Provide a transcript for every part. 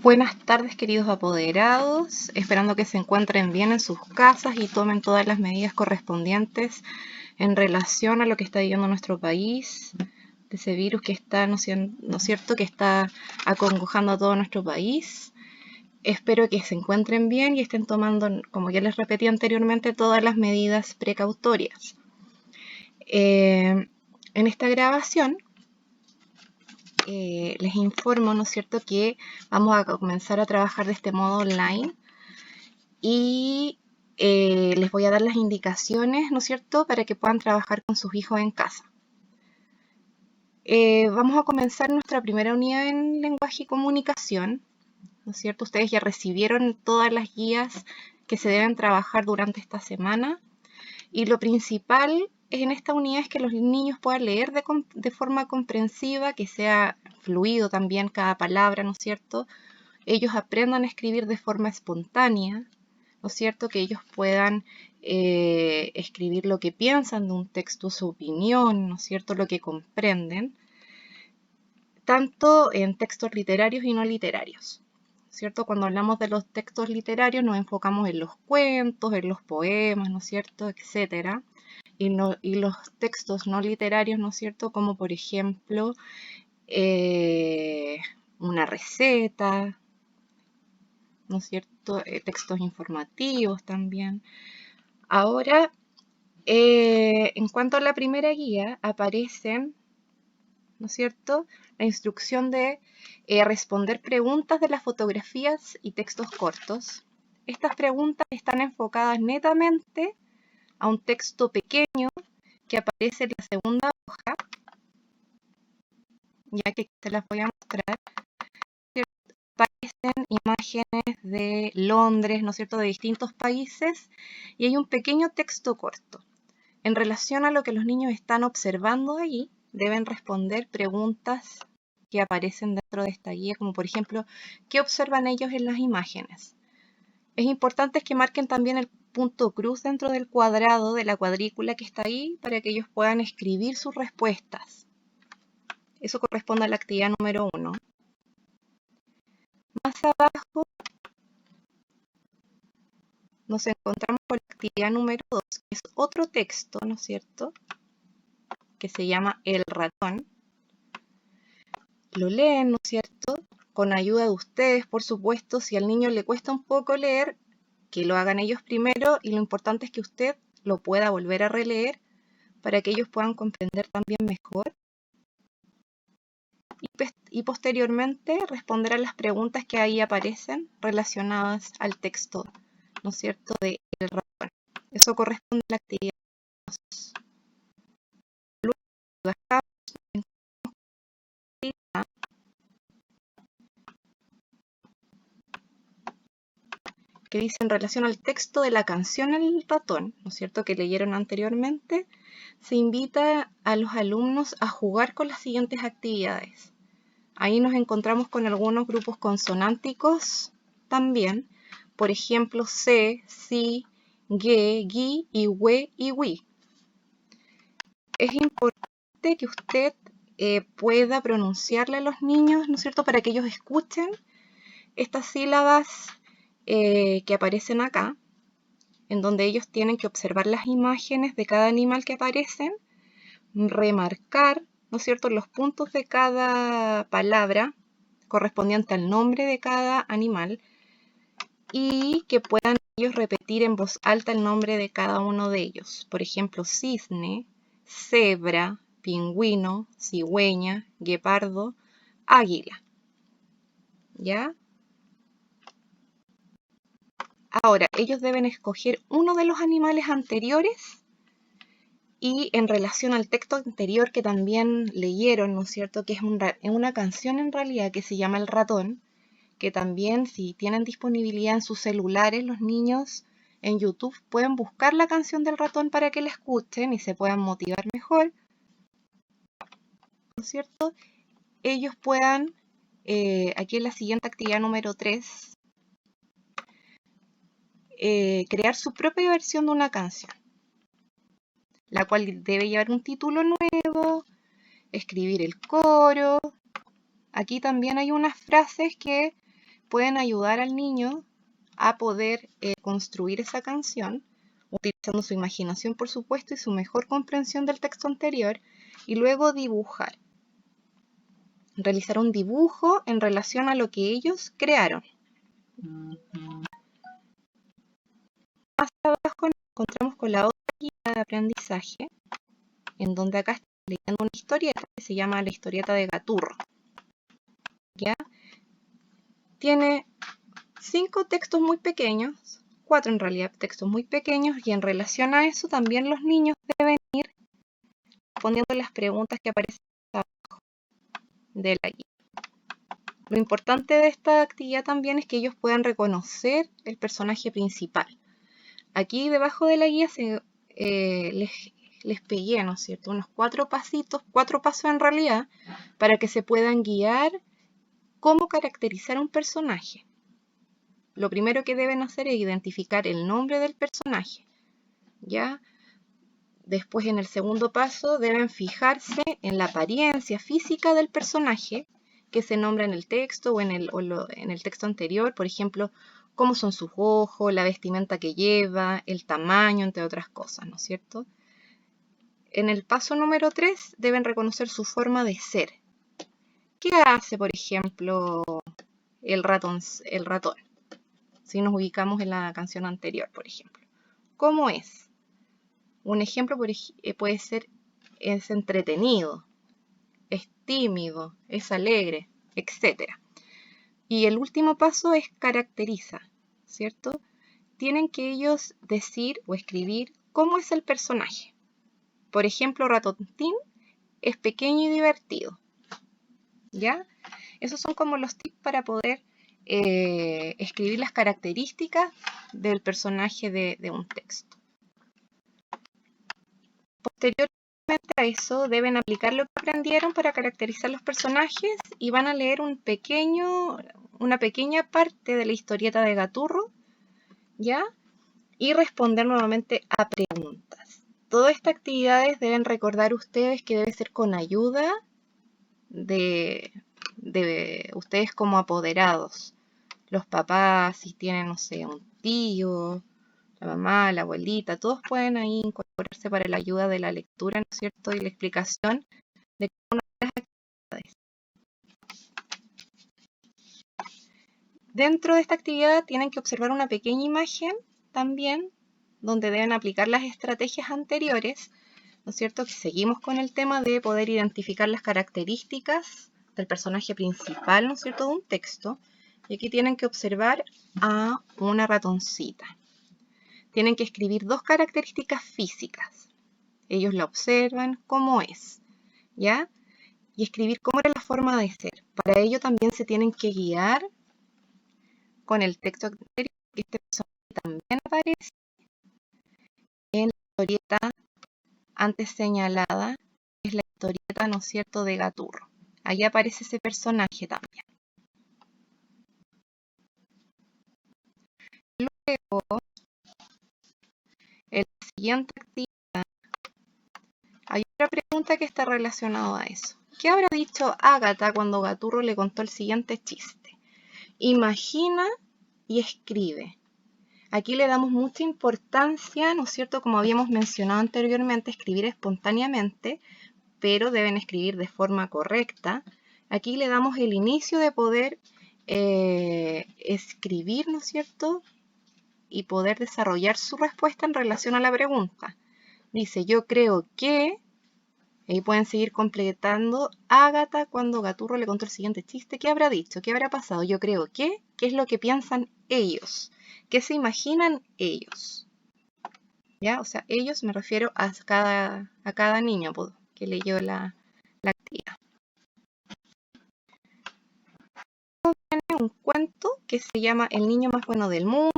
Buenas tardes, queridos apoderados, esperando que se encuentren bien en sus casas y tomen todas las medidas correspondientes en relación a lo que está viviendo nuestro país, de ese virus que está, ¿no es cierto?, que está acongojando a todo nuestro país. Espero que se encuentren bien y estén tomando, como ya les repetí anteriormente, todas las medidas precautorias. En esta grabación les informo, ¿no es cierto?, que vamos a comenzar a trabajar de este modo online y les voy a dar las indicaciones, ¿no es cierto?, para que puedan trabajar con sus hijos en casa. Vamos a comenzar nuestra primera unidad en lenguaje y comunicación, ¿no es cierto? Ustedes ya recibieron todas las guías que se deben trabajar durante esta semana y lo principal en esta unidad es que los niños puedan leer de forma comprensiva, que sea fluido también cada palabra, ¿no es cierto? Ellos aprendan a escribir de forma espontánea, ¿no es cierto? Que ellos puedan escribir lo que piensan de un texto, su opinión, ¿no es cierto? Lo que comprenden, tanto en textos literarios y no literarios, ¿cierto? Cuando hablamos de los textos literarios nos enfocamos en los cuentos, en los poemas, ¿no es cierto?, etcétera. Y los textos no literarios, ¿no es cierto?, como por ejemplo una receta, ¿no es cierto?, textos informativos también. Ahora, en cuanto a la primera guía, aparecen, ¿no es cierto?, la instrucción de responder preguntas de las fotografías y textos cortos. Estas preguntas están enfocadas netamente a un texto pequeño que aparece en la segunda hoja, ya que te las voy a mostrar. Aparecen imágenes de Londres, ¿no es cierto?, de distintos países, y hay un pequeño texto corto. En relación a lo que los niños están observando allí, deben responder preguntas que aparecen dentro de esta guía, como por ejemplo, ¿qué observan ellos en las imágenes? Es importante que marquen también el punto cruz dentro del cuadrado de la cuadrícula que está ahí para que ellos puedan escribir sus respuestas. Eso corresponde a la actividad número 1. Más abajo nos encontramos con la actividad número 2, que es otro texto, ¿no es cierto?, que se llama El ratón. Lo leen, ¿no es cierto?, con ayuda de ustedes, por supuesto. Si al niño le cuesta un poco leer, que lo hagan ellos primero, y lo importante es que usted lo pueda volver a releer para que ellos puedan comprender también mejor. Y posteriormente responder a las preguntas que ahí aparecen relacionadas al texto, ¿no es cierto?, de El ratón. Eso corresponde a la actividad 2. Luego bajamos que dice en relación al texto de la canción El ratón, ¿no es cierto?, que leyeron anteriormente. Se invita a los alumnos a jugar con las siguientes actividades. Ahí nos encontramos con algunos grupos consonánticos también, por ejemplo, C, Si, Ge, Gi, y We y Wi. Es importante que usted pueda pronunciarle a los niños, ¿no es cierto?, para que ellos escuchen estas sílabas que aparecen acá, en donde ellos tienen que observar las imágenes de cada animal que aparecen, remarcar, ¿no es cierto?, los puntos de cada palabra correspondiente al nombre de cada animal, y que puedan ellos repetir en voz alta el nombre de cada uno de ellos. Por ejemplo, cisne, cebra, pingüino, cigüeña, guepardo, águila. ¿Ya? Ahora, ellos deben escoger uno de los animales anteriores y en relación al texto anterior que también leyeron, ¿no es cierto?, que es una canción en realidad que se llama El ratón, que también, si tienen disponibilidad en sus celulares, los niños en YouTube pueden buscar la canción del ratón para que la escuchen y se puedan motivar mejor, ¿no es cierto? Ellos puedan, aquí en la siguiente actividad número 3, crear su propia versión de una canción, la cual debe llevar un título nuevo, escribir el coro. Aquí también hay unas frases que pueden ayudar al niño a poder construir esa canción, utilizando su imaginación, por supuesto, y su mejor comprensión del texto anterior, y luego dibujar. Realizar un dibujo en relación a lo que ellos crearon. Más abajo nos encontramos con la otra guía de aprendizaje, en donde acá estoy leyendo una historieta que se llama La historieta de Gaturro. ¿Ya? Tiene 5 textos muy pequeños, 4 en realidad textos muy pequeños, y en relación a eso también los niños deben ir respondiendo las preguntas que aparecen abajo de la guía. Lo importante de esta actividad también es que ellos puedan reconocer el personaje principal. Aquí debajo de la guía les pegué, ¿no es cierto?, unos 4 pasos en realidad, para que se puedan guiar cómo caracterizar a un personaje. Lo primero que deben hacer es identificar el nombre del personaje, ¿ya? Después, en el segundo paso, deben fijarse en la apariencia física del personaje que se nombra en el texto o en el texto anterior. Por ejemplo, cómo son sus ojos, la vestimenta que lleva, el tamaño, entre otras cosas, ¿no es cierto? En el paso número 3, deben reconocer su forma de ser. ¿Qué hace, por ejemplo, el ratón? Si nos ubicamos en la canción anterior, por ejemplo. ¿Cómo es? Un ejemplo puede ser: es entretenido, es tímido, es alegre, etc. Y el último paso es caracteriza, ¿cierto? Tienen que ellos decir o escribir cómo es el personaje. Por ejemplo, Ratoncín es pequeño y divertido, ¿ya? Esos son como los tips para poder escribir las características del personaje de un texto. Posteriormente a eso, deben aplicar lo que aprendieron para caracterizar los personajes y van a leer una pequeña parte de la historieta de Gaturro, ¿ya? Y responder nuevamente a preguntas. Todas estas actividades deben recordar ustedes que debe ser con ayuda de ustedes como apoderados. Los papás, si tienen, no sé, un tío, la mamá, la abuelita, todos pueden ahí incorporarse para la ayuda de la lectura, ¿no es cierto?, y la explicación de cada una de las actividades. Dentro de esta actividad tienen que observar una pequeña imagen también, donde deben aplicar las estrategias anteriores, ¿no es cierto?, que seguimos con el tema de poder identificar las características del personaje principal, ¿no es cierto?, de un texto. Y aquí tienen que observar a una ratoncita. Tienen que escribir 2 características físicas. Ellos la observan cómo es, ¿ya? Y escribir cómo era la forma de ser. Para ello también se tienen que guiar con el texto anterior, que este personaje también aparece en la historieta antes señalada, que es la historieta, ¿no es cierto?, de Gaturro. Allí aparece ese personaje también. Luego, en la siguiente actividad, hay otra pregunta que está relacionada a eso. ¿Qué habrá dicho Ágata cuando Gaturro le contó el siguiente chiste? Imagina y escribe. Aquí le damos mucha importancia, ¿no es cierto?, como habíamos mencionado anteriormente, escribir espontáneamente, pero deben escribir de forma correcta. Aquí le damos el inicio de poder escribir, ¿no es cierto?, y poder desarrollar su respuesta en relación a la pregunta. Dice: yo creo que... Ahí pueden seguir completando. Ágata, cuando Gaturro le contó el siguiente chiste, ¿qué habrá dicho? ¿Qué habrá pasado? Yo creo que... ¿Qué es lo que piensan ellos? ¿Qué se imaginan ellos? ¿Ya? O sea, ellos me refiero a cada niño que leyó la actividad. Tiene un cuento que se llama El niño más bueno del mundo,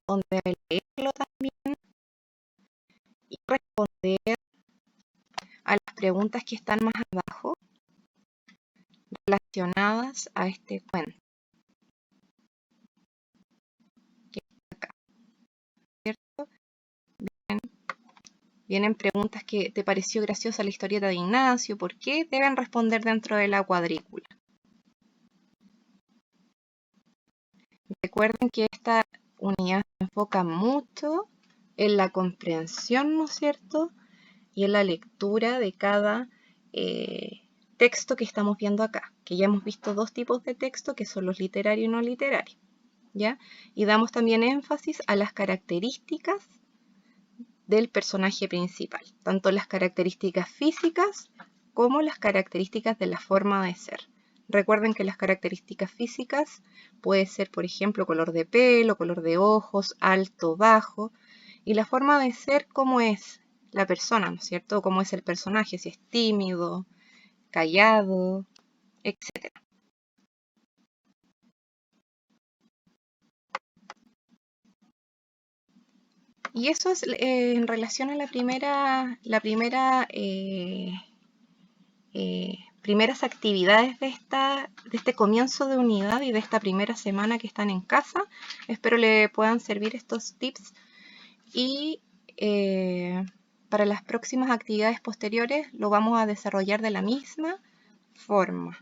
donde debe leerlo también y responder a las preguntas que están más abajo relacionadas a este cuento. Que está acá, ¿cierto? Vienen preguntas que te pareció graciosa la historieta de Ignacio, ¿por qué? Deben responder dentro de la cuadrícula. Recuerden que esta unidad se enfoca mucho en la comprensión, ¿no es cierto? Y en la lectura de cada texto que estamos viendo acá, que ya hemos visto dos tipos de texto, que son los literarios y no literarios, ¿ya? Y damos también énfasis a las características del personaje principal, tanto las características físicas como las características de la forma de ser. Recuerden que las características físicas puede ser, por ejemplo, color de pelo, color de ojos, alto, bajo, y la forma de ser, cómo es la persona, ¿no es cierto? Cómo es el personaje, si es tímido, callado, etc. Y eso es en relación a primeras actividades de este comienzo de unidad y de esta primera semana que están en casa. Espero le puedan servir estos tips y para las próximas actividades posteriores lo vamos a desarrollar de la misma forma.